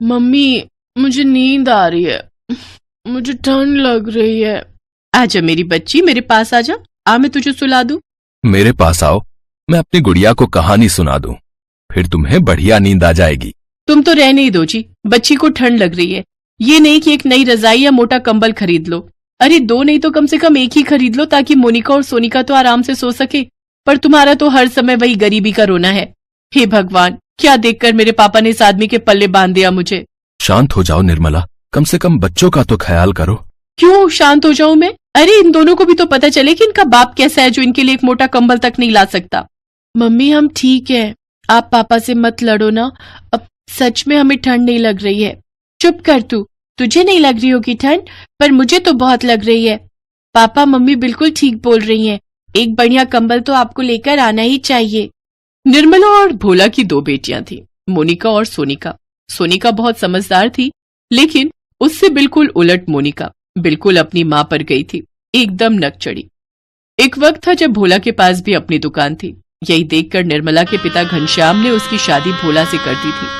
Mummy मुझे नींद आ रही है, मुझे ठंड लग रही है। आजा मेरी बच्ची, मेरे पास आजा। आ मैं तुझे सुला दूं। मेरे पास आओ, मैं अपनी गुड़िया को कहानी सुना दूं, फिर तुम्हें बढ़िया नींद आ जाएगी। तुम तो रहने ही दो जी, बच्ची को ठंड लग रही है। ये नहीं कि एक नई रजाई या मोटा कंबल खरीद लो। अरे दो नहीं तो कम से कम एक ही खरीद लो, ताकि मोनिका और सोनिका तो आराम से सो सके। पर तुम्हारा तो हर समय वही गरीबी का रोना है। हे भगवान, क्या देखकर मेरे पापा ने इस आदमी के पल्ले बांध दिया मुझे। शांत हो जाओ निर्मला, कम से कम बच्चों का तो ख्याल करो। क्यों शांत हो जाऊं मैं? अरे इन दोनों को भी तो पता चले कि इनका बाप कैसा है, जो इनके लिए एक मोटा कंबल तक नहीं ला सकता। मम्मी हम ठीक है, आप पापा से मत लड़ो ना। अब सच में हमें ठंड नहीं लग रही है। चुप कर तू, तुझे नहीं लग रही होगी ठंड, पर मुझे तो बहुत लग रही है। पापा मम्मी बिल्कुल ठीक बोल रही हैं, एक बढ़िया कंबल तो आपको लेकर आना ही चाहिए। निर्मला और भोला की दो बेटियां थी, मोनिका और सोनिका। सोनिका बहुत समझदार थी, लेकिन उससे बिल्कुल उलट मोनिका बिल्कुल अपनी मां पर गई थी, एकदम नक चढ़ी। एक वक्त था जब भोला के पास भी अपनी दुकान थी। यही देखकर निर्मला के पिता घनश्याम ने उसकी शादी भोला से कर दी थी।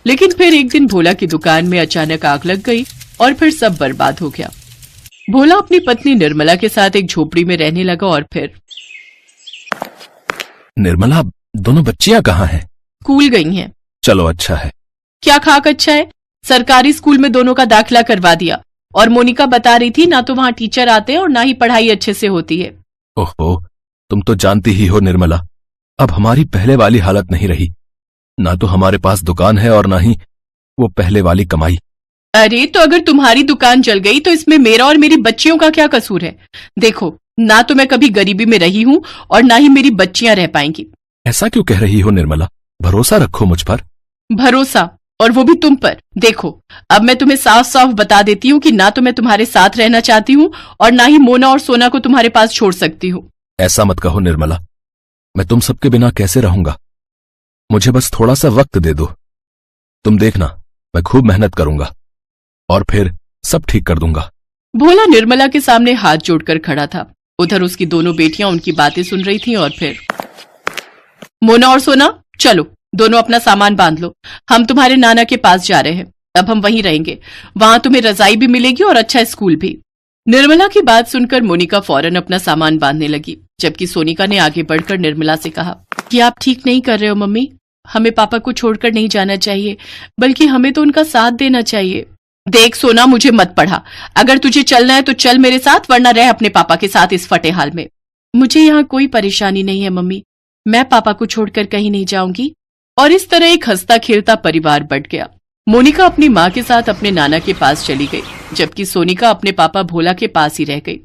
लेकिन फिर एक दिन भोला की दुकान में अचानक आग लग गई और फिर सब बर्बाद हो गया। भोला अपनी पत्नी निर्मला के साथ एक झोपड़ी में रहने लगा और फिर निर्मला, दोनों बच्चियां कहाँ हैं? स्कूल गई हैं। चलो अच्छा है। क्या खाक अच्छा है, सरकारी स्कूल में दोनों का दाखिला करवा दिया। और मोनिका बता रही थी ना तो वहां टीचर आते हैं और ना ही पढ़ाई अच्छे से होती है। ओहो, तुम तो जानती ही हो निर्मला, अब हमारी पहले वाली हालत नहीं रही। ना तो हमारे पास दुकान है और ना ही वो पहले वाली कमाई। अरे तो अगर तुम्हारी दुकान जल गई तो इसमें मेरा और मेरी बच्चियों का क्या कसूर है? देखो, ना तो मैं कभी गरीबी में रही हूं और ना ही मेरी बच्चियां रह पाएंगी। ऐसा क्यों कह रही हो निर्मला? भरोसा रखो मुझ पर। भरोसा? और वो भी तुम पर? देखो, अब मैं तुम्हें साफ साफ बता देती हूँ कि ना तो मैं तुम्हारे साथ रहना चाहती हूँ और ना ही मोना और सोना को तुम्हारे पास छोड़ सकती हूँ। ऐसा मत कहो निर्मला, मैं तुम सबके बिना कैसे रहूंगा? मुझे बस थोड़ा सा वक्त दे दो। तुम देखना, मैं खूब मेहनत करूंगा और फिर सब ठीक कर दूंगा। भोला निर्मला के सामने हाथ जोड़कर खड़ा था। उधर उसकी दोनों बेटियां उनकी बातें सुन रही थीं और फिर मोना और सोना, चलो दोनों अपना सामान बांध लो, हम तुम्हारे नाना के पास जा रहे हैं। अब हम वहीं रहेंगे, वहां तुम्हें रजाई भी मिलेगी और अच्छा स्कूल भी। निर्मला की बात सुनकर मोनिका फौरन अपना सामान बांधने लगी, जबकि सोनिका ने आगे बढ़कर निर्मला से कहा कि आप ठीक नहीं कर रहे हो मम्मी, हमें पापा को छोड़कर नहीं जाना चाहिए, बल्कि हमें तो उनका साथ देना चाहिए। देख सोना, मुझे मत पढ़ा। अगर तुझे चलना है तो चल मेरे साथ, वरना रह अपने पापा के साथ इस फटे हाल में। मुझे यहाँ कोई परेशानी नहीं है मम्मी, मैं पापा को छोड़कर कहीं नहीं जाऊंगी। और इस तरह एक हंसता खेलता परिवार बट गया। मोनिका अपनी माँ के साथ अपने नाना के पास चली गई, जबकि सोनिका अपने पापा भोला के पास ही रह गई।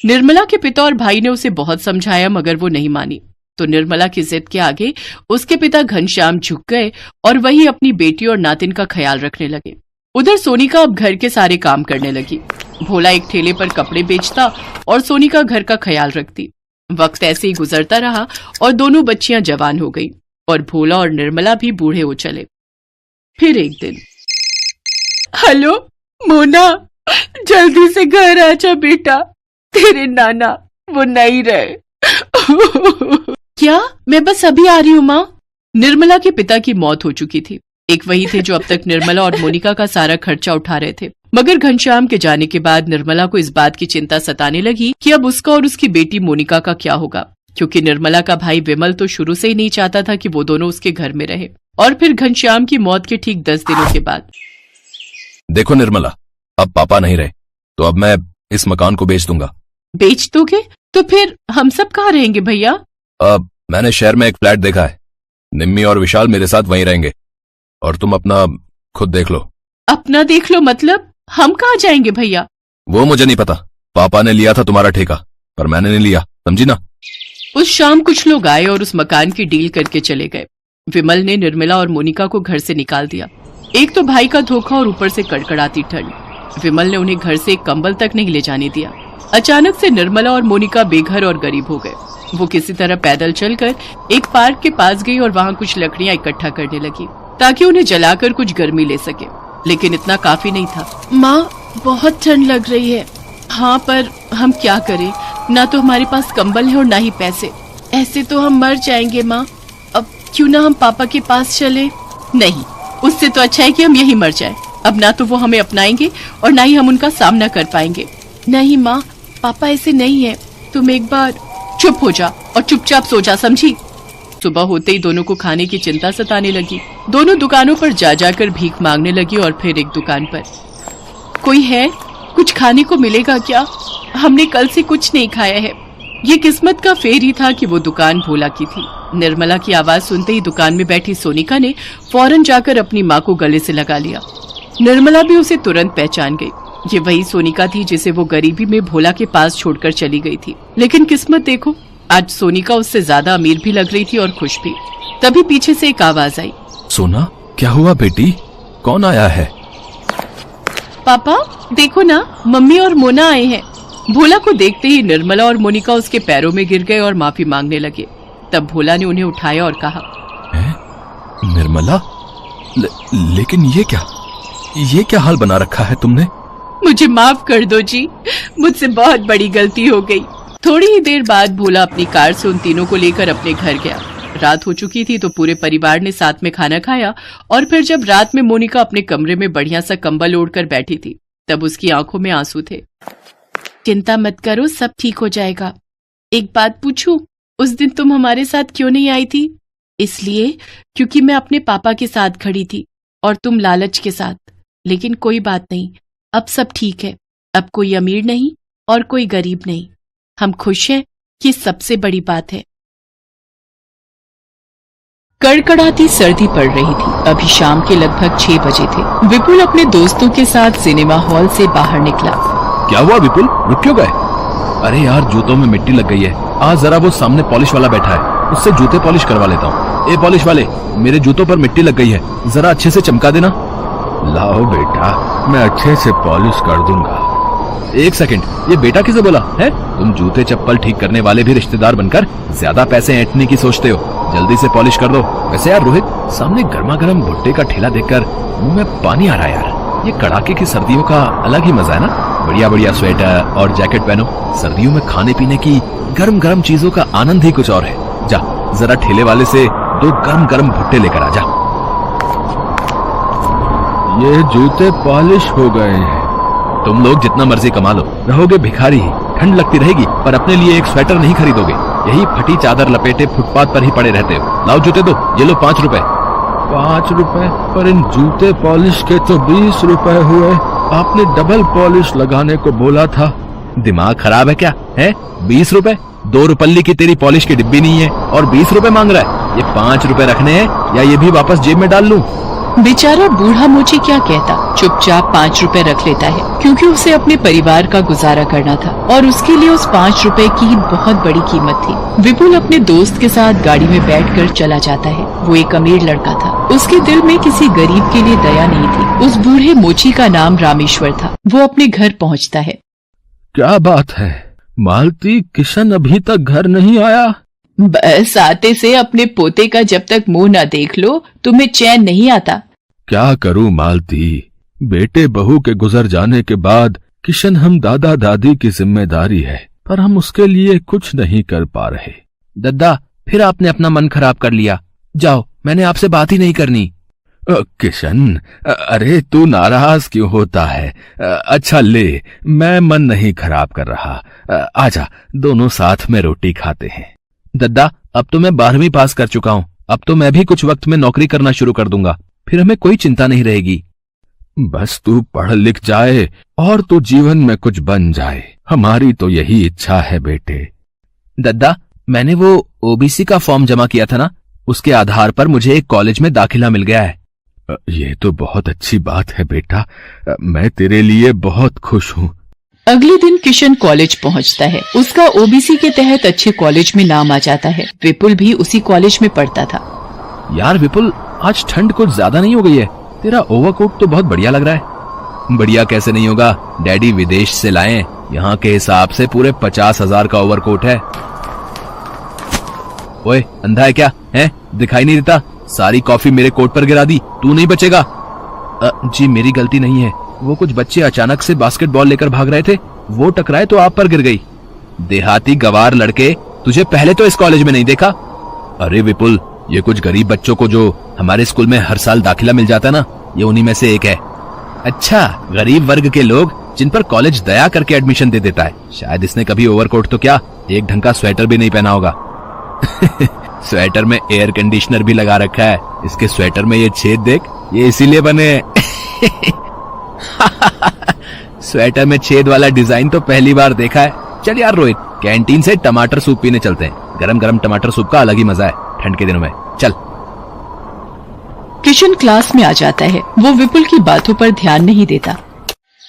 निर्मला के पिता और भाई ने उसे बहुत समझाया, मगर वो नहीं मानी। तो निर्मला की जिद के आगे उसके पिता घनश्याम झुक गए और वही अपनी बेटी और नातिन का ख्याल रखने लगे। उधर सोनिका अब घर के सारे काम करने लगी। भोला एक ठेले पर कपड़े बेचता और सोनिका घर का ख्याल रखती। वक्त ऐसे ही गुजरता रहा और दोनों बच्चियां जवान हो गई और भोला और निर्मला भी बूढ़े हो चले। फिर एक दिन, हेलो मोना, जल्दी से घर आजा बेटा, तेरे नाना वो नहीं रहे। क्या? मैं बस अभी आ रही हूँ माँ। निर्मला के पिता की मौत हो चुकी थी। एक वही थे जो अब तक निर्मला और मोनिका का सारा खर्चा उठा रहे थे। मगर घनश्याम के जाने के बाद निर्मला को इस बात की चिंता सताने लगी कि अब उसका और उसकी बेटी मोनिका का क्या होगा, क्योंकि निर्मला का भाई विमल तो शुरू से ही नहीं चाहता था कि वो दोनों उसके घर में रहे। और फिर घनश्याम की मौत के ठीक 10 दिनों के बाद, देखो निर्मला, अब पापा नहीं रहे तो अब मैं इस मकान को बेच दूंगा। बेच दोगे? तो फिर हम सब कहाँ रहेंगे भैया? अब मैंने शहर में एक फ्लैट देखा है, निम्मी और विशाल मेरे साथ वहीं रहेंगे और तुम अपना खुद देख लो। अपना देख लो मतलब? हम कहाँ जाएंगे भैया? वो मुझे नहीं पता, पापा ने लिया था तुम्हारा ठेका, पर मैंने नहीं लिया, समझी ना। उस शाम कुछ लोग आए और उस मकान की डील करके चले गए। विमल ने निर्मला और मोनिका को घर से निकाल दिया। एक तो भाई का धोखा और ऊपर से कड़कड़ाती ठंड। विमल ने उन्हें घर से एक कंबल तक नहीं ले जाने दिया। अचानक से निर्मला और मोनिका बेघर और गरीब हो गए। वो किसी तरह पैदल चलकर एक पार्क के पास गई और वहां कुछ लकड़ियां इकट्ठा करने लगी ताकि उन्हें जलाकर कुछ गर्मी ले सके, लेकिन इतना काफी नहीं था। माँ, बहुत ठंड लग रही है। हाँ, पर हम क्या करें, ना तो हमारे पास कंबल है और ना ही पैसे। ऐसे तो हम मर जाएंगे माँ, अब क्यों ना हम पापा के पास चले? नहीं, उससे तो अच्छा है कि हम यही मर जाएं। अब ना तो वो हमें अपनाएंगे और ना ही हम उनका सामना कर पाएंगे। नहीं माँ, पापा ऐसे नहीं है। तुम एक बार चुप हो जा और चुपचाप सो जा, समझी? सुबह होते ही दोनों को खाने की चिंता सताने लगी। दोनों दुकानों पर जा जाकर भीख मांगने लगी और फिर एक दुकान पर। कोई है? कुछ खाने को मिलेगा क्या? हमने कल से कुछ नहीं खाया है। ये किस्मत का फेर ही था कि वो दुकान भोला की थी। निर्मला की आवाज सुनते ही दुकान में बैठी सोनिका ने फौरन जाकर अपनी माँ को गले से लगा लिया। निर्मला भी उसे तुरंत पहचान गई। ये वही सोनिका थी जिसे वो गरीबी में भोला के पास छोड़कर चली गई थी। लेकिन किस्मत देखो, आज सोनिका उससे ज्यादा अमीर भी लग रही थी और खुश भी। तभी पीछे से एक आवाज आई। सोना, क्या हुआ बेटी? कौन आया है? पापा देखो ना, मम्मी और मोना आए हैं। भोला को देखते ही निर्मला और मोनिका उसके पैरों में गिर गए और माफी मांगने लगे। तब भोला ने उन्हें उठाया और कहा, निर्मला, लेकिन ये क्या हाल बना रखा है तुमने? मुझे माफ कर दो जी, मुझसे बहुत बड़ी गलती हो गई। थोड़ी ही देर बाद भोला अपनी कार से उन तीनों को लेकर अपने घर गया। रात हो चुकी थी तो पूरे परिवार ने साथ में खाना खाया और फिर जब रात में मोनिका अपने कमरे में बढ़िया सा कंबल ओढ़कर बैठी थी तब उसकी आंखों में आंसू थे। चिंता मत करो, सब ठीक हो जाएगा। एक बात पूछूं, उस दिन तुम हमारे साथ क्यों नहीं आई थी? इसलिए क्योंकि मैं अपने पापा के साथ खड़ी थी और तुम लालच के साथ। लेकिन कोई बात नहीं, अब सब ठीक है। अब कोई अमीर नहीं और कोई गरीब नहीं, हम खुश हैं, ये सबसे बड़ी बात है। कड़कड़ाती सर्दी पड़ रही थी। अभी शाम के लगभग 6 बजे थे। विपुल अपने दोस्तों के साथ सिनेमा हॉल से बाहर निकला। क्या हुआ विपुल, रुक क्यों गए? अरे यार, जूतों में मिट्टी लग गई है। आज जरा वो सामने पॉलिश वाला बैठा है, उससे जूते पॉलिश करवा लेता हूँ। ए पॉलिश वाले, मेरे जूतों पर मिट्टी लग गई है, जरा अच्छे से चमका देना। लाओ बेटा, मैं अच्छे से पॉलिश कर दूंगा। एक सेकंड, ये बेटा किसे बोला है? तुम जूते चप्पल ठीक करने वाले भी रिश्तेदार बनकर ज्यादा पैसे ऐंठने की सोचते हो। जल्दी से पॉलिश कर दो। वैसे यार रोहित, सामने गर्मा गर्म भुट्टे का ठेला देखकर मुंह में पानी आ रहा है यार। ये कड़ाके की सर्दियों का अलग ही मजा है ना। बढ़िया बढ़िया स्वेटर और जैकेट पहनो। सर्दियों में खाने पीने की गर्म गर्म चीजों का आनंद ही कुछ और है। जा जरा ठेले वाले से 2 गर्म गर्म भुट्टे लेकर आ जा। ये जूते पॉलिश हो गए हैं। तुम लोग जितना मर्जी कमा लो, रहोगे भिखारी ही। ठंड लगती रहेगी पर अपने लिए एक स्वेटर नहीं खरीदोगे। यही फटी चादर लपेटे फुटपाथ पर ही पड़े रहते हो। लाओ जूते दो, ये लो 5 रुपए। 5 रुपए? पर इन जूते पॉलिश के तो 20 रुपए हुए। आपने डबल पॉलिश लगाने को बोला था। दिमाग खराब है क्या है? 20 रुपए? 2 रुपल्ली की तेरी पॉलिश की डिब्बी नहीं है और 20 रुपए मांग रहा है। ये 5 रुपए रखने हैं या ये भी वापस जेब में डाल लूं? बेचारा बूढ़ा मोची क्या कहता, चुपचाप 5 रुपए रख लेता है क्योंकि उसे अपने परिवार का गुजारा करना था और उसके लिए उस 5 रुपए की बहुत बड़ी कीमत थी। विपुल अपने दोस्त के साथ गाड़ी में बैठकर चला जाता है। वो एक अमीर लड़का था। उसके दिल में किसी गरीब के लिए दया नहीं थी। उस बूढ़े मोची का नाम रामेश्वर था। वो अपने घर पहुँचता है। क्या बात है मालती, किशन अभी तक घर नहीं आया? बस आते से अपने पोते का जब तक मुंह न देख लो तुम्हें चैन नहीं आता। क्या करूं मालती, बेटे बहू के गुजर जाने के बाद किशन हम दादा दादी की जिम्मेदारी है, पर हम उसके लिए कुछ नहीं कर पा रहे। दद्दा, फिर आपने अपना मन खराब कर लिया। जाओ, मैंने आपसे बात ही नहीं करनी। किशन, अरे तू नाराज क्यों होता है? अच्छा ले, मैं मन नहीं खराब कर रहा। आजा, दोनों साथ में रोटी खाते हैं। दद्दा, अब तो मैं 12वीं पास कर चुका हूँ। अब तो मैं भी कुछ वक्त में नौकरी करना शुरू कर दूंगा, फिर हमें कोई चिंता नहीं रहेगी। बस तू पढ़ लिख जाए और तू जीवन में कुछ बन जाए, हमारी तो यही इच्छा है बेटे। दद्दा, मैंने वो ओबीसी का फॉर्म जमा किया था ना, उसके आधार पर मुझे एक कॉलेज में दाखिला मिल गया है। ये तो बहुत अच्छी बात है बेटा, मैं तेरे लिए बहुत खुश हूँ। अगले दिन किशन कॉलेज पहुंचता है। उसका ओबीसी के तहत अच्छे कॉलेज में नाम आ जाता है। विपुल भी उसी कॉलेज में पढ़ता था। यार विपुल, आज ठंड कुछ ज्यादा नहीं हो गई है? तेरा ओवरकोट तो बहुत बढ़िया लग रहा है। बढ़िया कैसे नहीं होगा, डैडी विदेश से लाए। यहाँ के हिसाब से पूरे 50,000 का ओवरकोट है। ओए, अंधा है क्या? है दिखाई नहीं देता? सारी कॉफी मेरे कोट पर गिरा दी, तू नहीं बचेगा। जी मेरी गलती नहीं है, वो कुछ बच्चे अचानक से बास्केटबॉल लेकर भाग रहे थे, वो टकराए तो आप पर गिर गई। देहाती गवार लड़के, तुझे पहले तो इस कॉलेज में नहीं देखा? अरे विपुल, ये कुछ गरीब बच्चों को जो हमारे स्कूल में हर साल दाखिला मिल जाता है ना, ये उन्हीं में से एक है। अच्छा, गरीब वर्ग के लोग जिन पर कॉलेज दया करके एडमिशन दे देता है। शायद इसने कभी ओवरकोट तो क्या, एक ढंग का स्वेटर भी नहीं पहना होगा। स्वेटर में एयर कंडीशनर भी लगा रखा है। इसके स्वेटर में ये छेद देख, ये इसीलिए बने स्वेटर में छेद वाला डिजाइन तो पहली बार देखा है। चल यार रोहित, कैंटीन से टमाटर सूप पीने चलते हैं। गरम गरम टमाटर सूप का अलग ही मजा है ठंड के दिनों में। चल। किशन क्लास में आ जाता है। वो विपुल की बातों पर ध्यान नहीं देता।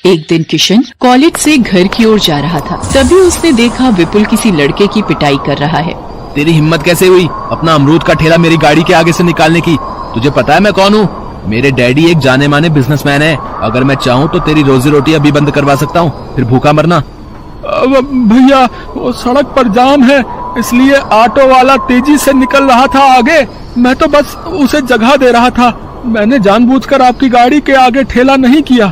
एक दिन किशन कॉलेज से घर की ओर जा रहा था, तभी उसने देखा विपुल किसी लड़के की पिटाई कर रहा है। तेरी हिम्मत कैसे हुई अपना अमरूद का ठेला मेरी गाड़ी के आगे से निकालने की? तुझे पता है मैं कौन हूँ? मेरे डैडी एक जाने माने बिजनेसमैन है। अगर मैं चाहूँ तो तेरी रोजी रोटी अभी बंद करवा सकता हूँ, फिर भूखा मरना। भैया, वो सड़क पर जाम है, इसलिए ऑटो वाला तेजी से निकल रहा था आगे। मैं तो बस उसे जगह दे रहा था। मैंने जानबूझकर आपकी गाड़ी के आगे ठेला नहीं किया।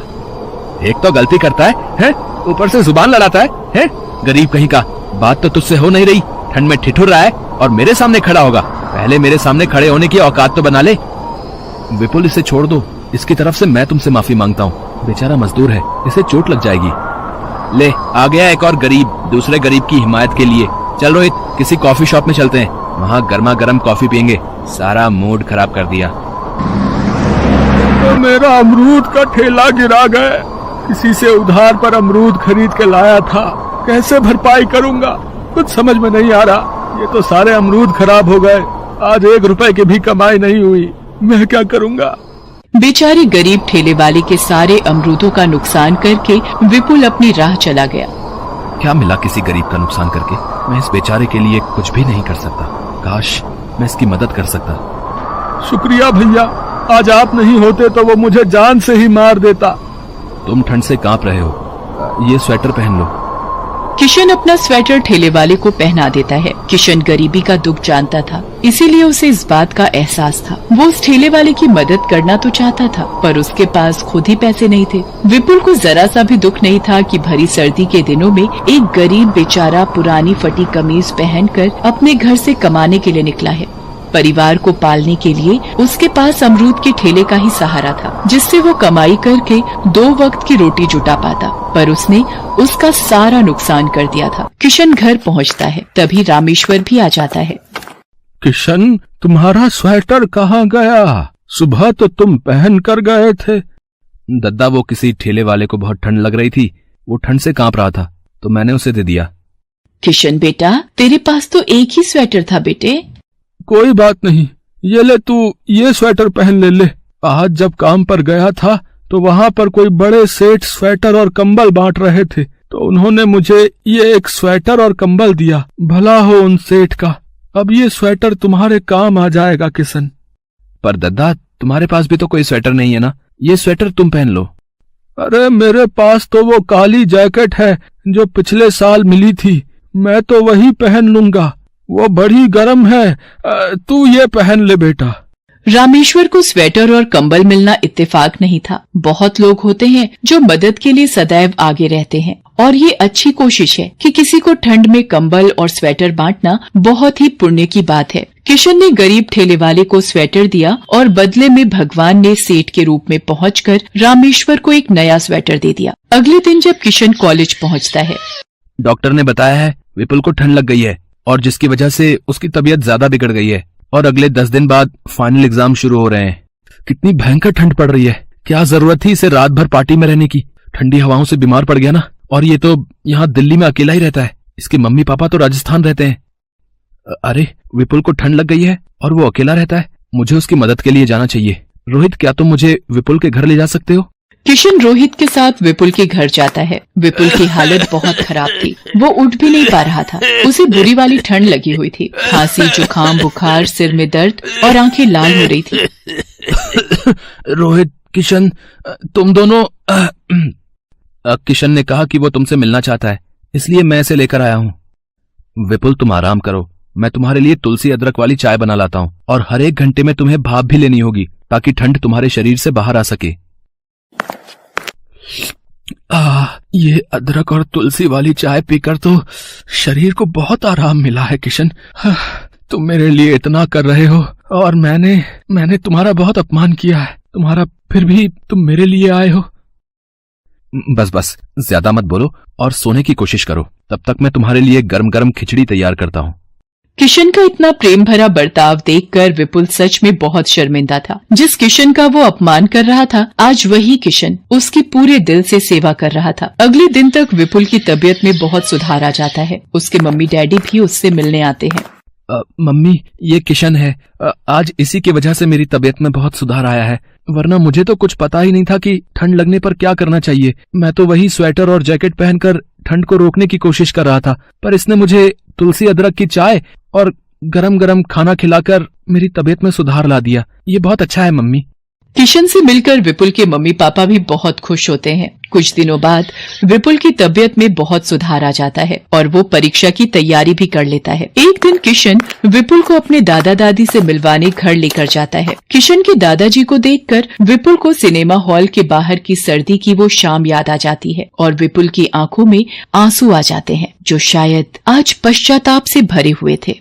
एक तो गलती करता है? ऊपर से जुबान लड़ाता है? गरीब कहीं का। बात तो तुझसे हो नहीं रही, ठंड में ठिठुर रहा है और मेरे सामने खड़ा होगा। पहले मेरे सामने खड़े होने की औकात तो बना ले। विपुल, इसे छोड़ दो। इसकी तरफ से मैं तुमसे माफी मांगता हूँ। बेचारा मजदूर है, इसे चोट लग जाएगी। ले, आ गया एक और गरीब दूसरे गरीब की हिमायत के लिए। चल रोहित, किसी कॉफी शॉप में चलते हैं, वहाँ गर्मा गर्म कॉफी पियेंगे। सारा मूड खराब कर दिया। तो मेरा अमरूद का ठेला गिरा गया। किसी से उधार पर अमरूद खरीद के लाया था, कैसे भरपाई करूंगा कुछ समझ में नहीं आ रहा। ये तो सारे अमरूद खराब हो गए। आज 1 रुपए की भी कमाई नहीं हुई। मैं क्या करूंगा? बेचारे गरीब ठेले वाले के सारे अमरूदों का नुकसान करके विपुल अपनी राह चला गया। क्या मिला किसी गरीब का नुकसान करके? मैं इस बेचारे के लिए कुछ भी नहीं कर सकता। काश मैं इसकी मदद कर सकता। शुक्रिया भैया, आज आप नहीं होते तो वो मुझे जान से ही मार देता। तुम ठंड से कांप रहे हो, ये स्वेटर पहन लो। किशन अपना स्वेटर ठेले वाले को पहना देता है। किशन गरीबी का दुख जानता था, इसीलिए उसे इस बात का एहसास था। वो उस ठेले वाले की मदद करना तो चाहता था, पर उसके पास खुद ही पैसे नहीं थे। विपुल को जरा सा भी दुख नहीं था कि भरी सर्दी के दिनों में एक गरीब बेचारा पुरानी फटी कमीज पहनकर अपने घर से कमाने के लिए निकला है। परिवार को पालने के लिए उसके पास अमरूद के ठेले का ही सहारा था, जिससे वो कमाई करके 2 वक्त की रोटी जुटा पाता। पर उसने उसका सारा नुकसान कर दिया था। किशन घर पहुंचता है, तभी रामेश्वर भी आ जाता है। किशन, तुम्हारा स्वेटर कहाँ गया? सुबह तो तुम पहन कर गए थे। दद्दा, वो किसी ठेले वाले को बहुत ठंड लग रही थी, वो ठंड से कांप रहा था तो मैंने उसे दे दिया। किशन बेटा, तेरे पास तो एक ही स्वेटर था बेटे। कोई बात नहीं, ये ले, तू ये स्वेटर पहन ले। आज जब काम पर गया था तो वहाँ पर कोई बड़े सेठ स्वेटर और कंबल बांट रहे थे, तो उन्होंने मुझे ये एक स्वेटर और कंबल दिया। भला हो उन सेठ का। अब ये स्वेटर तुम्हारे काम आ जाएगा किशन। पर दद्दा, तुम्हारे पास भी तो कोई स्वेटर नहीं है ना, ये स्वेटर तुम पहन लो। अरे मेरे पास तो वो काली जैकेट है जो पिछले साल मिली थी, मैं तो वही पहन लूंगा। वो बड़ी गर्म है, तू ये पहन ले बेटा। रामेश्वर को स्वेटर और कंबल मिलना इत्तेफाक नहीं था। बहुत लोग होते हैं जो मदद के लिए सदैव आगे रहते हैं, और ये अच्छी कोशिश है कि किसी को ठंड में कंबल और स्वेटर बांटना बहुत ही पुण्य की बात है। किशन ने गरीब ठेले वाले को स्वेटर दिया और बदले में भगवान ने सेठ के रूप में पहुंचकर रामेश्वर को एक नया स्वेटर दे दिया। अगले दिन जब किशन कॉलेज पहुंचता है, डॉक्टर ने बताया है विपुल को ठंड लग गई है और जिसकी वजह से उसकी तबीयत ज्यादा बिगड़ गई है और अगले 10 दिन बाद फाइनल एग्जाम शुरू हो रहे हैं। कितनी भयंकर ठंड पड़ रही है। क्या जरूरत थी इसे रात भर पार्टी में रहने की? ठंडी हवाओं से बीमार पड़ गया ना। और ये तो यहाँ दिल्ली में अकेला ही रहता है, इसके मम्मी पापा तो राजस्थान रहते हैं। अरे, विपुल को ठंड लग गई है और वो अकेला रहता है। मुझे उसकी मदद के लिए जाना चाहिए। रोहित, क्या तुम मुझे विपुल के घर ले जा सकते हो? किशन रोहित के साथ विपुल के घर जाता है। विपुल की हालत बहुत खराब थी, वो उठ भी नहीं पा रहा था। उसे बुरी वाली ठंड लगी हुई थी। खांसी, जुकाम, बुखार, सिर में दर्द और आंखें लाल हो रही थी। रोहित, किशन, तुम दोनों किशन ने कहा कि वो तुमसे मिलना चाहता है, इसलिए मैं इसे लेकर आया हूँ। विपुल, तुम आराम करो, मैं तुम्हारे लिए तुलसी अदरक वाली चाय बना लाता हूँ और हर 1 घंटे में तुम्हें भाप भी लेनी होगी ताकि ठंड तुम्हारे शरीर से बाहर आ सके। ये अदरक और तुलसी वाली चाय पीकर तो शरीर को बहुत आराम मिला है किशन। तुम मेरे लिए इतना कर रहे हो और मैंने तुम्हारा बहुत अपमान किया है, तुम्हारा, फिर भी तुम मेरे लिए आए हो। बस बस, ज्यादा मत बोलो और सोने की कोशिश करो। तब तक मैं तुम्हारे लिए गरम गरम खिचड़ी तैयार करता हूँ। किशन का इतना प्रेम भरा बर्ताव देखकर विपुल सच में बहुत शर्मिंदा था। जिस किशन का वो अपमान कर रहा था, आज वही किशन उसकी पूरे दिल से सेवा कर रहा था। अगले दिन तक विपुल की तबीयत में बहुत सुधार आ जाता है। उसके मम्मी डैडी भी उससे मिलने आते हैं। मम्मी, ये किशन है। आज इसी की वजह से मेरी तबीयत में बहुत सुधार आया है, वरना मुझे तो कुछ पता ही नहीं था कि ठंड लगने पर क्या करना चाहिए। मैं तो वही स्वेटर और जैकेट पहनकर ठंड को रोकने की कोशिश कर रहा था, पर इसने मुझे तुलसी अदरक की चाय और गरम गरम खाना खिलाकर मेरी तबीयत में सुधार ला दिया। ये बहुत अच्छा है मम्मी। किशन से मिलकर विपुल के मम्मी पापा भी बहुत खुश होते हैं। कुछ दिनों बाद विपुल की तबीयत में बहुत सुधार आ जाता है और वो परीक्षा की तैयारी भी कर लेता है। एक दिन किशन विपुल को अपने दादा दादी से मिलवाने घर लेकर जाता है। किशन के दादाजी को देखकर विपुल को सिनेमा हॉल के बाहर की सर्दी की वो शाम याद आ जाती है और विपुल की आंखों में आंसू आ जाते हैं, जो शायद आज पश्चाताप से भरे हुए थे।